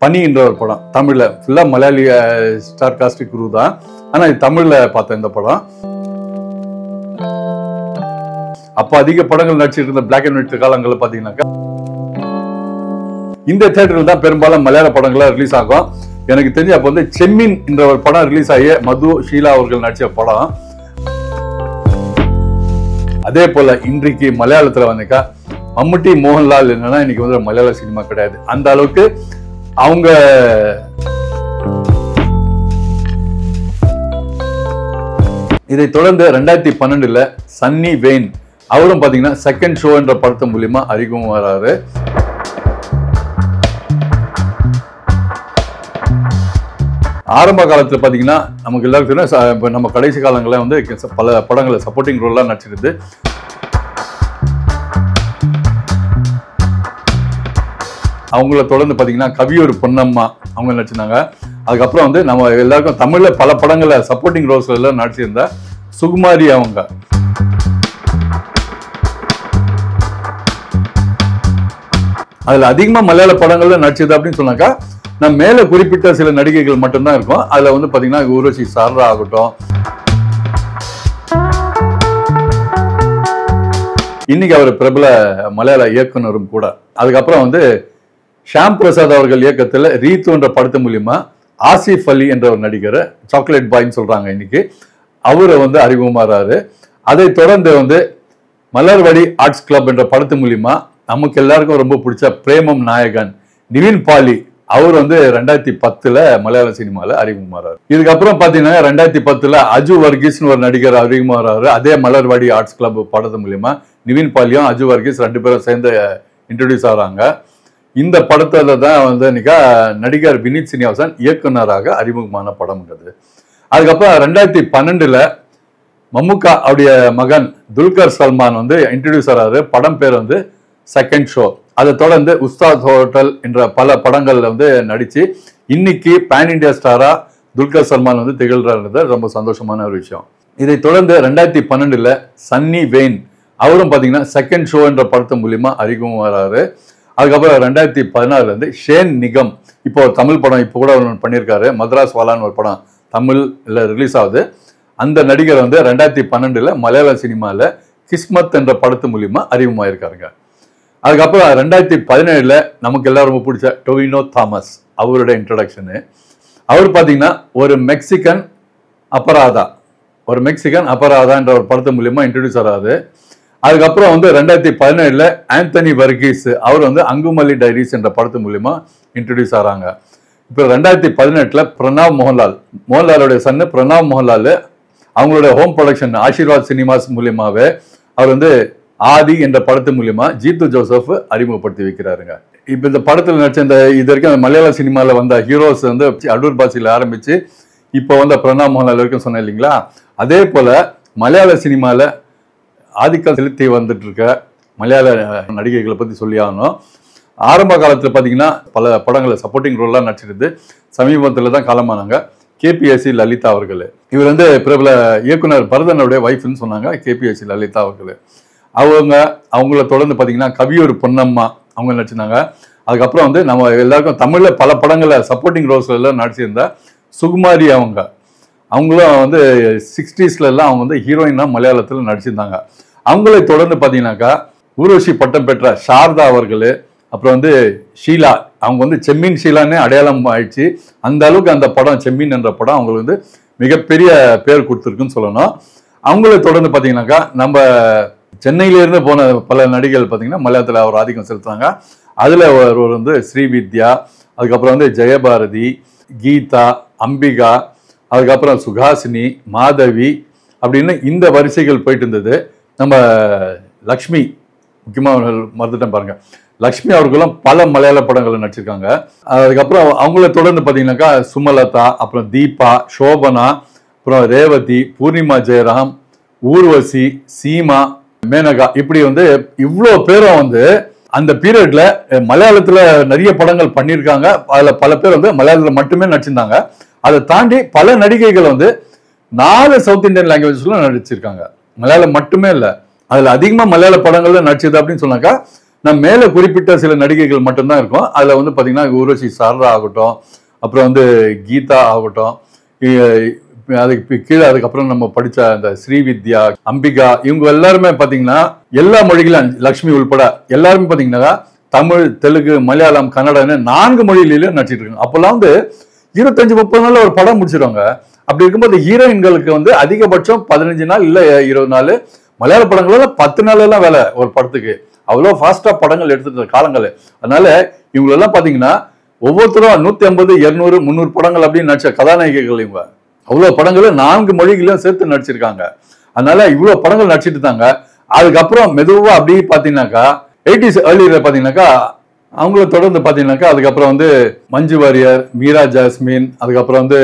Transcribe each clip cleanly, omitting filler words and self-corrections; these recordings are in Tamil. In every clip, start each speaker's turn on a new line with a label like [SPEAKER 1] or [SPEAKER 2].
[SPEAKER 1] பனின்ற ஒரு படம் தமிழ்ல ஃபுல்லா மலையாளி ஸ்டார் காஸ்டிக் குரு தான். ஆனா இது தமிழ்ல பார்த்தேன் இந்த படம். அப்ப அதிக படங்கள் நடிச்சிட்டு இருந்த பிளாக் அண்ட் ஒயிட் காலங்களில் பாத்தீங்கன்னாக்கா இந்த தியேட்டர்ல தான் பெரும்பாலும் மலையாள படங்களா ரிலீஸ் ஆகும். எனக்கு தெரிஞ்சு அப்ப வந்து செம்மீன் என்ற ஒரு படம் ரிலீஸ் ஆகி மது ஷீலா அவர்கள் நடிச்ச படம். அதே போல இன்றைக்கு மலையாளத்துல வந்தக்கா மம்முட்டி மோகன்லால் என்னன்னா இன்னைக்கு வந்து மலையாள சினிமா கிடையாது. அந்த அளவுக்கு அவங்க இதை தொடர்ந்து 2012 சன்னி வெயின் அவரும் பாத்தீங்கன்னா செகண்ட் ஷோ என்ற படத்து மூலியமா அறிமுகம் வராரு. ஆரம்ப காலத்துல பாத்தீங்கன்னா நமக்கு எல்லாருக்கும் தெரியும், நம்ம கடைசி காலங்களில் வந்து பல படங்களை சப்போர்ட்டிங் ரோல்லாம் நடிச்சிருந்து அவங்கள தொடர்ந்து பாத்தீங்கன்னா கவியூர் பொன்னம்மா அவங்க நடிச்சிருந்தாங்க. அதுக்கப்புறம் வந்து நம்ம எல்லாருக்கும் தமிழ்ல பல படங்களை சப்போர்ட்டிங் ரோல்ஸ்ல எல்லாம் நடிச்சிருந்தா சுகுமாரி அவங்க. அதுல அதிகமா மலையாள படங்கள்ல நடிச்சது அப்படின்னு சொன்னாக்கா நம்ம மேல குறிப்பிட்ட சில நடிகைகள் மட்டும்தான் இருக்கும். அதுல வந்து பாத்தீங்கன்னா ஊர்வசி சாரா ஆகட்டும், இன்னைக்கு அவர் பிரபல மலையாள இயக்குனரும் கூட. அதுக்கப்புறம் வந்து ஷாம் பிரசாத் அவர்கள் இயக்கத்துல ரீத்து என்ற படத்து மூலியமா ஆசிஃப் அலி என்ற ஒரு நடிகர், சாக்லேட் பாய்ன்னு சொல்றாங்க இன்னைக்கு, அவரை வந்து அறிமுகமாறாரு. அதை தொடர்ந்து வந்து மலர்வடி ஆர்ட்ஸ் கிளப் என்ற படத்து மூலியமா நமக்கு எல்லாருக்கும் ரொம்ப பிடிச்ச பிரேமம் நாயகன் நிவின் பாலி அவர் வந்து 2010 மலையாள சினிமால அறிமுகமாறாரு. இதுக்கப்புறம் பாத்தீங்கன்னா 2010 அஜு வர்கீஸ்னு ஒரு நடிகர் அறிமுகமாறாரு. அதே மலர்வாடி ஆர்ட்ஸ் கிளப் படத்து மூலியமா நிவின் பாலியும் அஜு வர்கீஸ் 2 பேரும் சேர்ந்து இன்ட்ரோடியூஸ் ஆகிறாங்க. இந்த படத்துல தான் வந்து நடிகர் வினித் சீனிவாசன் இயக்குனராக அறிமுகமான படம்ன்றது. அதுக்கப்புறம் 2012 மம்முக்கா அவருடைய மகன் துல்கர் சல்மான் வந்து இன்ட்ரோடியூஸ் ஆறாரு. படம் பேர் வந்து செகண்ட் ஷோ. அதை தொடர்ந்து உஸ்தாத் ஹோட்டல் என்ற பல படங்கள்ல வந்து நடிச்சு இன்னைக்கு பேன் இண்டியா ஸ்டாரா துல்கர் சல்மான் வந்து திகழ்றாருன்றது ரொம்ப சந்தோஷமான ஒரு விஷயம். இதை தொடர்ந்து 2012 சன்னி வெயின் அவரும் பாத்தீங்கன்னா செகண்ட் ஷோ என்ற படத்து மூலியமா அறிமுகம் வராரு. அதுக்கப்புறம் 2016 வந்து ஷேன் நிகம் இப்போ ஒரு தமிழ் படம் இப்போ கூட பண்ணியிருக்காரு, மദ്രാസ് வாலான்னு ஒரு படம் தமிழ்ல ரிலீஸ் ஆகுது. அந்த நடிகர் வந்து 2012 மலையாள சினிமால கிஸ்மத் என்ற படத்து மூலியமா அறிமுகமாயிருக்காருங்க. அதுக்கப்புறம் 2017 நமக்கு எல்லாரும் ரொம்ப பிடிச்ச டொவினோ தாமஸ் அவருடைய இன்ட்ரடக்ஷனு. அவர் பாத்தீங்கன்னா ஒரு மெக்சிகன் அபராதா என்ற ஒரு படத்து மூலியமா இன்ட்ரடியூஸ் ஆறாரு. அதுக்கப்புறம் வந்து 2017 ஆந்தனி வர்கீஸ் அவர் வந்து அங்குமல்லி டைரிஸ் என்ற படத்து மூலியமா இன்ட்ரடியூஸ் ஆறாங்க. இப்போ 2018 பிரணாப் மோகன்லாலுடைய சன்னு பிரணாப் மோகன்லால் அவங்களுடைய ஹோம் ப்ரொடக்ஷன் ஆசீர்வாத் சினிமாஸ் மூலியமாவே அவர் வந்து ஆதி என்ற படத்து மூலியமா ஜீத்து ஜோசப் அறிமுகப்படுத்தி வைக்கிறாருங்க. இப்ப இந்த படத்துல நடிச்ச இது வரைக்கும் மலையாள சினிமால வந்த ஹீரோஸ் வந்து அடூர் பாசியில ஆரம்பிச்சு இப்போ வந்து பிரணாப் மோகன்லால் வரைக்கும் சொன்னேன் இல்லைங்களா, அதே போல மலையாள சினிமால ஆதிக்கம் செலுத்தி வந்துட்டு இருக்க மலையாள நடிகைகளை பத்தி சொல்லி ஆகணும். ஆரம்ப காலத்துல பாத்தீங்கன்னா பல படங்களை சப்போர்ட்டிங் ரோல்லாம் நடிச்சிருந்து சமீபத்துல தான் காலமானாங்க கேபிஎஸ்சி லலிதா அவர்கள். இவர் வந்து பிரபல இயக்குனர் பரதனுடைய வைஃப்னு சொன்னாங்க கேபிஎஸ்சி லலிதா அவர்கள். அவங்கள தொடர்ந்து பாத்தீங்கன்னா கவியூர் பொன்னம்மா அவங்க நடிச்சிருந்தாங்க. அதுக்கப்புறம் வந்து நம்ம எல்லாருக்கும் தமிழ்ல பல படங்களை சப்போர்ட்டிங் ரோல்ஸ்ல எல்லாம் நடிச்சிருந்தா சுகுமாரி அவங்களும் வந்து 60s எல்லாம் அவங்க வந்து ஹீரோயினா மலையாளத்துல நடிச்சிருந்தாங்க. அவங்களை தொடர்ந்து பாத்தீங்கன்னாக்கா ஊர்வசி பட்டம் பெற்ற சாரதா அவர்கள், அப்புறம் வந்து ஷீலா அவங்க வந்து செம்மீன் ஷீலான்னு அடையாளம் ஆயிடுச்சு. அந்த அளவுக்கு அந்த படம் செம்மீன் என்ற படம் அவங்களுக்கு வந்து மிகப்பெரிய பேர் கொடுத்துருக்குன்னு சொல்லணும். அவங்களை தொடர்ந்து பாத்தீங்கன்னாக்கா நம்ம சென்னையிலிருந்து போன பல நடிகைகள் பார்த்தீங்கன்னா மலையாளத்தில் அவர் ஆதிக்கம் செலுத்துறாங்க. அதில் ஒரு வந்து ஸ்ரீவித்யா, அதுக்கப்புறம் வந்து ஜெயபாரதி, கீதா, அம்பிகா, அதுக்கப்புறம் சுகாசினி, மாதவி அப்படின்னு இந்த வரிசைகள் போயிட்டு இருந்தது. நம்ம லக்ஷ்மி முக்கியமாக மறந்துட்டேன் பாருங்க, லக்ஷ்மி அவர்களும் பல மலையாள படங்களை நடிச்சிருக்காங்க. அதுக்கப்புறம் அவங்கள தொடர்ந்து பார்த்தீங்கன்னாக்கா சுமலதா, அப்புறம் தீபா, சோபனா, அப்புறம் ரேவதி, பூர்ணிமா ஜெயராம், ஊர்வசி, சீமா, மேனகா, இப்படி வந்து இவ்வளோ பேரும் வந்து அந்த பீரியட்ல மலையாளத்துல நிறைய படங்கள் பண்ணியிருக்காங்க. அதுல பல பேர் வந்து மலையாளத்துல மட்டுமே நடிச்சிருந்தாங்க. அதை தாண்டி பல நடிகைகள் வந்து 4 சவுத் இந்தியன் லாங்குவேஜஸ்ல நடிச்சிருக்காங்க. மலையாளம் மட்டுமே இல்லை, அதுல அதிகமா மலையாள படங்கள்ல நடிச்சது அப்படின்னு சொன்னாக்கா நான் மேல குறிப்பிட்ட சில நடிகைகள் மட்டும்தான் இருக்கும். அதுல வந்து பாத்தீங்கன்னா ஊர்வசி சாரதா ஆகட்டும், அப்புறம் வந்து கீதா ஆகட்டும், அதுக்கு கீழே அதுக்கப்புறம் நம்ம படிச்ச அந்த ஸ்ரீவித்யா, அம்பிகா, இவங்க எல்லாருமே பாத்தீங்கன்னா எல்லா மொழிகளும் லக்ஷ்மி உள்பட எல்லாருமே பாத்தீங்கன்னா தமிழ், தெலுங்கு, மலையாளம், கன்னடன்னு 4 மொழியிலும் நடிச்சிட்டு இருக்காங்க. அப்பெல்லாம் வந்து 25-30 நாள்ல ஒரு படம் முடிச்சிருவாங்க. அப்படி இருக்கும்போது ஹீரோயின்களுக்கு வந்து அதிகபட்சம் 15 நாள் இல்ல 20 நாள், மலையாள படங்கள்ல 10 நாள் எல்லாம் வேலை ஒரு படத்துக்கு. அவ்வளவு ஃபாஸ்டா படங்கள் எடுத்துட்டு காலங்கள். அதனால இவங்களெல்லாம் பாத்தீங்கன்னா ஒவ்வொருத்தரும் 150, 200, 300 படங்கள் அப்படின்னு நடிச்ச கதாநாயகிகள் இவங்க. அவ்வளவு படங்கள் 4 மொழிகளையும் சேர்த்து நடிச்சிருக்காங்க. அதனால இவ்வளவு படங்கள் நடிச்சிட்டு இருந்தாங்க. அதுக்கப்புறம் மெதுவா அப்படி பாத்தீங்கன்னாக்கா 80s ஏர்லியில பாத்தீங்கன்னாக்கா அவங்கள தொடர்ந்து பாத்தீங்கன்னாக்கா அதுக்கப்புறம் வந்து மஞ்சு வாரியர், மீரா ஜாஸ்மின், அதுக்கப்புறம் வந்து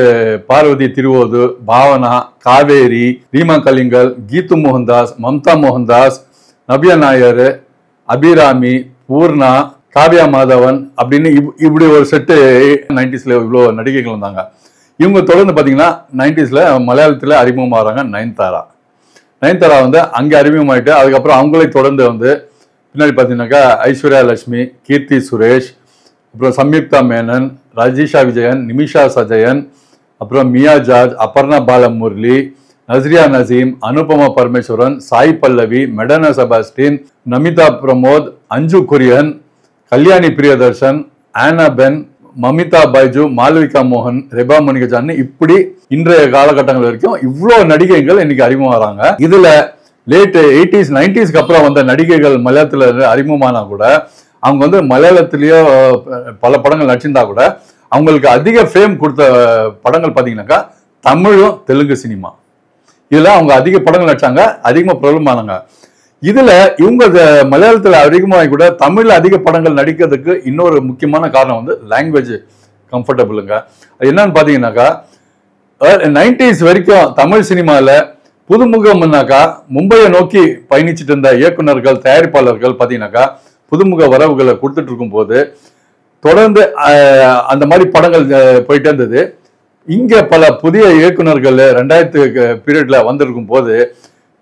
[SPEAKER 1] பார்வதி திருவோது, பாவனா, காவேரி, ரீமா கலிங்கல், கீது மோகன்தாஸ், மம்தா மோகன்தாஸ், நபியா நாயர், அபிராமி, பூர்ணா, காவ்யா மாதவன் அப்படின்னு இப்படி ஒரு செட்டு 90ஸ்ல இவ்வளவு நடிகைகள் வந்தாங்க. இவங்க தொடர்ந்து பாத்தீங்கன்னா 90ஸ்ல மலையாளத்துல அறிமுகமாகறாங்க நயன்தாரா. நயன்தாரா வந்து அங்க அறிமுகமாயிட்டு அதுக்கப்புறம் அவங்களை தொடர்ந்து வந்து பின்னாடி பாத்தீங்கன்னாக்கா ஐஸ்வர்யா லட்சுமி, கீர்த்தி சுரேஷ், அப்புறம் சம்யுக்தா மேனன், ரஜிஷா விஜயன், நிமிஷா சஜயன், அப்புறம் மியா ஜார்ஜ், அபர்ணா பாலமுரளி, நஸ்ரியா நசீம், அனுபமா பரமேஸ்வரன், சாய் பல்லவி, மெடனா செபாஸ்டின், நமிதா பிரமோத், அஞ்சு குரியன், கல்யாணி பிரியதர்ஷன், ஆனா பென், மமிதா பைஜு, மாளவிகா மோகன், ரெபா மணிகஜான், இப்படி இன்றைய காலகட்டங்கள் வரைக்கும் இவ்வளவு நடிகைகள் இன்னைக்கு அறிமுகமாகறாங்க. இதுல லேட் 80s 90ஸ்க்கு அப்புறம் வந்த நடிகைகள் மலையாளத்துல அறிமுகமானா கூட அவங்க வந்து மலையாளத்திலேயோ பல படங்கள் நடிச்சிருந்தா கூட அவங்களுக்கு அதிக ஃபேம் கொடுத்த படங்கள் பாத்தீங்கன்னாக்கா தமிழும் தெலுங்கு சினிமா. இதுல அவங்க அதிக படங்கள் நடிச்சாங்க, அதிகமா பிரபலமானாங்க. இதுல இவங்க மலையாளத்துல அதிகமாகி கூட தமிழ்ல அதிக படங்கள் நடிக்கிறதுக்கு இன்னொரு முக்கியமான காரணம் வந்து லாங்குவேஜ் கம்ஃபர்டபுளுங்க. என்னன்னு பாத்தீங்கன்னாக்கா 90s வரைக்கும் தமிழ் சினிமால புதுமுகம்னாக்கா மும்பையை நோக்கி பயணிச்சுட்டு இருந்த இயக்குநர்கள், தயாரிப்பாளர்கள் பாத்தீங்கன்னாக்கா புதுமுக வரவுகளை கொடுத்துட்டு இருக்கும் போது தொடர்ந்து அந்த மாதிரி படங்கள் போயிட்டே இருந்தது. இங்க பல புதிய இயக்குநர்கள் 2000 பீரியட்ல வந்திருக்கும் போது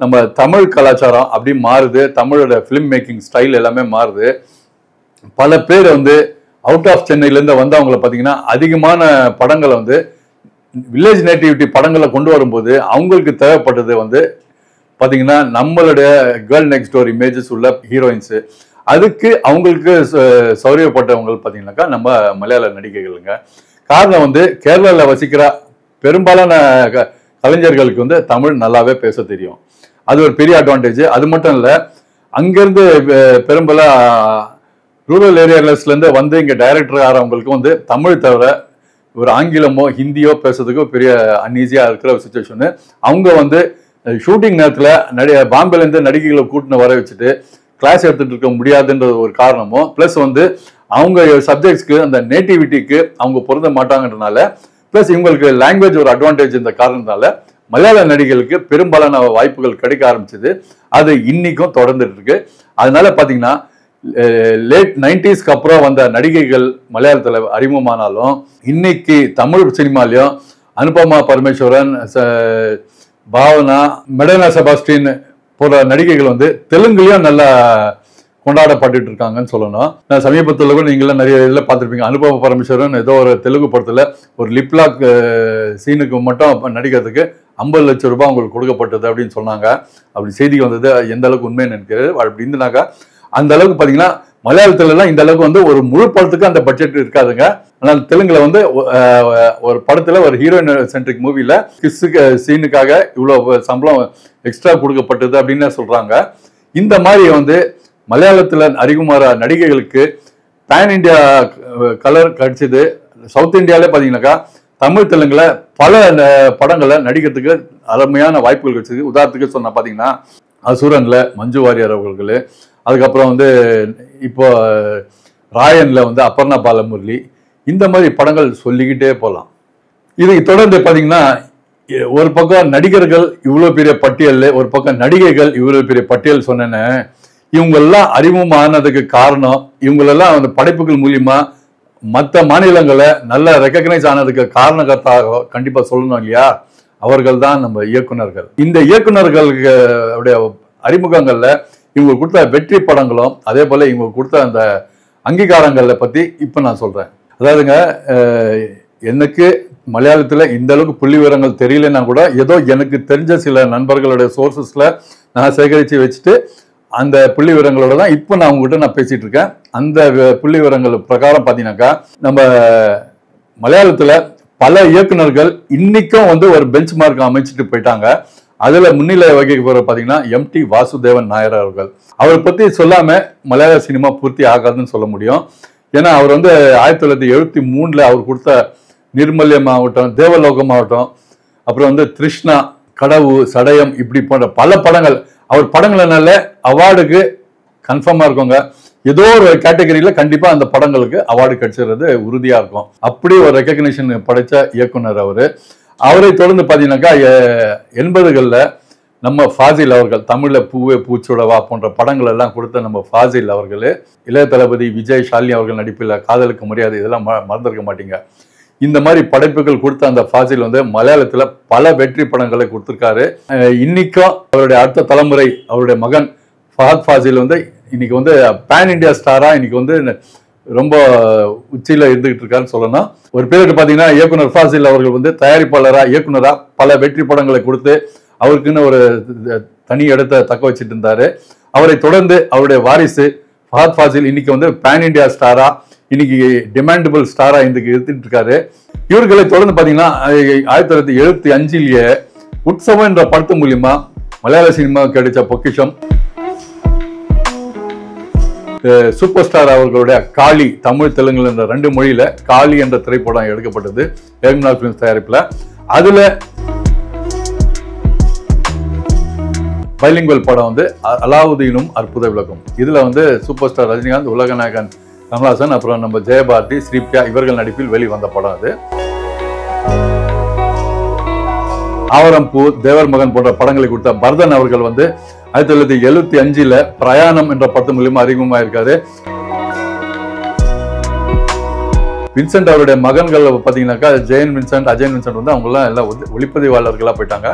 [SPEAKER 1] நம்ம தமிழ் கலாச்சாரம் அப்படி மாறுது, தமிழோட பிலிம் மேக்கிங் ஸ்டைல் எல்லாமே மாறுது. பல பேர் வந்து அவுட் ஆஃப் சென்னையில இருந்து வந்தவங்களை பாத்தீங்கன்னா அதிகமான படங்களை வந்து வில்லேஜ் நேட்டிவிட்டி படங்களை கொண்டு வரும்போது அவங்களுக்கு தேவைப்பட்டது வந்து பாத்தீங்கன்னா நம்மளுடைய கேர்ள் நெக்ஸ்ட் டோர் இமேஜஸ் உள்ள ஹீரோயின்ஸ். அதுக்கு அவங்களுக்கு சௌரியப்பட்டவங்க பாத்தீங்கன்னாக்கா நம்ம மலையாள நடிகைகளுங்க. காரணம் வந்து கேரளால வசிக்கிற பெரும்பாலான கலைஞர்களுக்கு வந்து தமிழ் நல்லாவே பேச தெரியும். அது ஒரு பெரிய அட்வான்டேஜ். அது மட்டும் இல்ல, அங்கிருந்து பெரும்பாலும் ரூரல் ஏரியாஸ்ல இருந்து வந்து இங்க டைரக்டர் ஆகிறவங்களுக்கு வந்து தமிழ் தவிர ஒரு ஆங்கிலமோ ஹிந்தியோ பேசுறதுக்கு பெரிய அன்ஈஸியா இருக்கிற ஒரு சுச்சுவேஷன். அவங்க வந்து ஷூட்டிங் நேரத்துல பாம்பேல இருந்து நடிகைகளை கூட்டின்னு வர வச்சுட்டு கிளாஸ் எடுத்துட்டு இருக்க முடியாதுன்ற ஒரு காரணமும், பிளஸ் வந்து அவங்க சப்ஜெக்ட்ஸ்க்கு அந்த நேட்டிவிட்டிக்கு அவங்க பொருந்த மாட்டாங்கன்றனால, பிளஸ் இவங்களுக்கு லாங்குவேஜ் ஒரு அட்வான்டேஜ் இந்த காரணத்தால மலையாள நடிகைகளுக்கு பெரும்பாலான வாய்ப்புகள் கிடைக்க ஆரம்பிச்சது. அது இன்னைக்கும் தொடர்ந்துட்டு இருக்கு. அதனால பாத்தீங்கன்னா லேட் 90ஸ்க்கு அப்புறம் வந்த நடிகைகள் மலையாளத்துல அறிமுகமானாலும் இன்னைக்கு தமிழ் சினிமாலையும் அனுபமா பரமேஸ்வரன், பாவனா, மெடனா செபாஸ்டின் போன்ற நடிகைகள் வந்து தெலுங்குலயும் நல்லா கொண்டாடப்பட்டு இருக்காங்கன்னு சொல்லணும். நான் சமீபத்தில் கூட நீங்களாம் நிறைய இதில் பார்த்துருப்பீங்க. அனுபவ பரமேஸ்வரன் ஏதோ ஒரு தெலுங்கு படத்துல ஒரு லிப்லாக் சீனுக்கு மட்டும் நடிக்கிறதுக்கு 50 லட்சம் ரூபாய் அவங்களுக்கு கொடுக்கப்பட்டது அப்படின்னு சொன்னாங்க. அப்படி செய்தி வந்தது. எந்த அளவுக்கு உண்மைன்னு நினைக்கிறது அப்படி இருந்துனாக்கா அந்த அளவுக்கு பாத்தீங்கன்னா மலையாளத்துல எல்லாம் இந்த அளவுக்கு வந்து ஒரு முழு படத்துக்கு அந்த பட்ஜெட் இருக்காதுங்க. ஆனால் தெலுங்குல வந்து ஒரு படத்துல ஒரு ஹீரோயின் சென்ட்ரிக் மூவில கிஸ்ஸுக்கு சீனுக்காக இவ்வளவு சம்பளம் எக்ஸ்ட்ரா கொடுக்கப்பட்டது அப்படின்னு சொல்றாங்க. இந்த மாதிரி வந்து மலையாளத்துல அறிமுகமாற நடிகைகளுக்கு பேன் இண்டியா கலர் கிடைச்சது. சவுத் இந்தியாவிலே பாத்தீங்கன்னாக்கா தமிழ் தெலுங்குல பல படங்களை நடிக்கிறதுக்கு அருமையான வாய்ப்புகள் கிடைச்சது. உதாரணத்துக்கு சொன்ன பாத்தீங்கன்னா அசுரன்ல மஞ்சு வாரியர் அவர்கள், அதுக்கப்புறம் வந்து இப்போ ராயன்ல வந்து அபர்ணா பாலமுரளி, இந்த மாதிரி படங்கள் சொல்லிக்கிட்டே போகலாம். இதை தொடர்ந்து பாத்தீங்கன்னா ஒரு பக்கம் நடிகர்கள் இவ்வளவு பெரிய பட்டியல், ஒரு பக்கம் நடிகைகள் இவ்வளவு பெரிய பட்டியல் சொன்னேன்னு இவங்கெல்லாம் அறிமுகமானதுக்கு காரணம் இவங்களெல்லாம் அந்த படைப்புகள் மூலியமா மற்ற மாநிலங்களை நல்லா ரெக்கக்னைஸ் ஆனதுக்கு காரணகர்த்தாக கண்டிப்பா சொல்லணும் இல்லையா? அவர்கள் தான் நம்ம இயக்குனர்கள். இந்த இயக்குனர்களுடைய அறிமுகங்கள்ல இவங்க கொடுத்த வெற்றி படங்களும் அதே போல இவங்க கொடுத்த அந்த அங்கீகாரங்களை பத்தி இப்ப நான் சொல்றேன். அதாவதுங்க, எனக்கு மலையாளத்துல இந்த அளவுக்கு புள்ளி விவரங்கள் தெரியலன்னா கூட ஏதோ எனக்கு தெரிஞ்ச சில நண்பர்களுடைய சோர்சஸ்ல நான் சேகரித்து வச்சுட்டு அந்த புள்ளி விவரங்களோட தான் இப்போ நான் உங்ககிட்ட நான் பேசிட்டு இருக்கேன். அந்த புள்ளி விவரங்கள் பிரகாரம் பார்த்தீங்கன்னாக்கா, நம்ம மலையாளத்துல பல இயக்குநர்கள் இன்னைக்கும் வந்து ஒரு பெஞ்ச் மார்க் அமைச்சிட்டு போயிட்டாங்க. அதுல முன்னிலை வகிக்க போற பாத்தீங்கன்னா எம்டி வாசுதேவன் நாயர் அவர்கள். அவரை பத்தி சொல்லாம மலையாள சினிமா பூர்த்தி ஆகாதுன்னு சொல்ல முடியும். ஏன்னா அவர் வந்து 1973 அவர் கொடுத்த நிர்மல்யம் ஆகட்டும், தேவலோகம் ஆகட்டும், அப்புறம் வந்து திருஷ்ணா, கடவு, சடயம், இப்படி போன்ற பல படங்கள், அவர் படங்கள்னால அவார்டுக்கு கன்ஃபார்மா இருக்குங்க. ஏதோ ஒரு கேட்டகரியில கண்டிப்பா அந்த படங்களுக்கு அவார்டு கிடைச்சிடுறது உறுதியா இருக்கும். அப்படி ஒரு ரெகக்னிஷன் படைச்ச இயக்குனர் அவரு. அவரை தொடர்ந்து பாத்தீங்கன்னாக்கா 80களில் நம்ம ஃபாசில் அவர்கள், தமிழ்ல பூவே பூச்சுடவா போன்ற படங்கள் எல்லாம் கொடுத்த நம்ம ஃபாசில் அவர்கள், இளைய தளபதி விஜய், ஷாலினி அவர்கள் நடிப்பில் காதலுக்கு மரியாதை, இதெல்லாம் மறந்துருக்க மாட்டீங்க. இந்த மாதிரி படைப்புகள் கொடுத்த அந்த ஃபாசில் வந்து மலையாளத்துல பல வெற்றி படங்களை கொடுத்திருக்காரு. இன்னைக்கும் அவருடைய அடுத்த தலைமுறை, அவருடைய மகன் ஃபஹத் ஃபாசில் வந்து இன்னைக்கு வந்து பேன் இண்டியா ஸ்டாரா இன்னைக்கு வந்து ரொம்ப உச்சியில இருந்துகிட்டு இருக்காருன்னு சொல்லணும். ஒரு பீரியட் பாத்தீங்கன்னா இயக்குனர் ஃபாசில் அவர்கள் வந்து தயாரிப்பாளரா, இயக்குனரா பல வெற்றி படங்களை கொடுத்து அவருக்குன்னு ஒரு தனி இடத்தை தக்க வச்சுட்டு இருந்தாரு. அவரை தொடர்ந்து அவருடைய வாரிசு ஃபஹத் ஃபாசில் இன்னைக்கு வந்து பேன் இண்டியா ஸ்டாரா, இன்னைக்கு டிமாண்டபிள் ஸ்டாரா இன்னைக்கு இருந்துட்டு இருக்காரு. இவர்களை தொடர்ந்து பாத்தீங்கன்னா 1975 உற்சவம் என்ற படத்து மூலியமா மலையாள சினிமா கிடைச்ச பொக்கிஷம் சூப்பர் ஸ்டார் அவர்களுடைய காளி, தமிழ் தெலுங்குல என்ற 2 மொழியில காளி என்ற திரைப்படம் எடுக்கப்பட்டது ஏகம்நாத் பிலிம்ஸ் தயாரிப்புல. அதுல பைலிங்குவல் படம் வந்து அலாவுதீனும் அற்புத விளக்கம். இதுல வந்து சூப்பர் ஸ்டார் ரஜினிகாந்த், உலகநாயகன் கமல்ஹாசன், அப்புறம் நம்ம ஜெயபாரதி, ஸ்ரீபியா இவர்கள் நடிப்பில் வெளிவந்த படம் அது. ஆவரம்பூ, தேவர் மகன் போன்ற படங்களை கொடுத்த பரதன் அவர்கள் வந்து 1975 பிரயாணம் என்ற படத்து மூலியமா அறிமுகமாயிருக்காரு. வின்சென்ட் அவருடைய மகன்கள் பாத்தீங்கன்னாக்கா ஜெயன் வின்சென்ட், அஜயன் வின்சென்ட் வந்து அவங்க எல்லாம் ஒளிப்பதிவாளர்களா போயிட்டாங்க.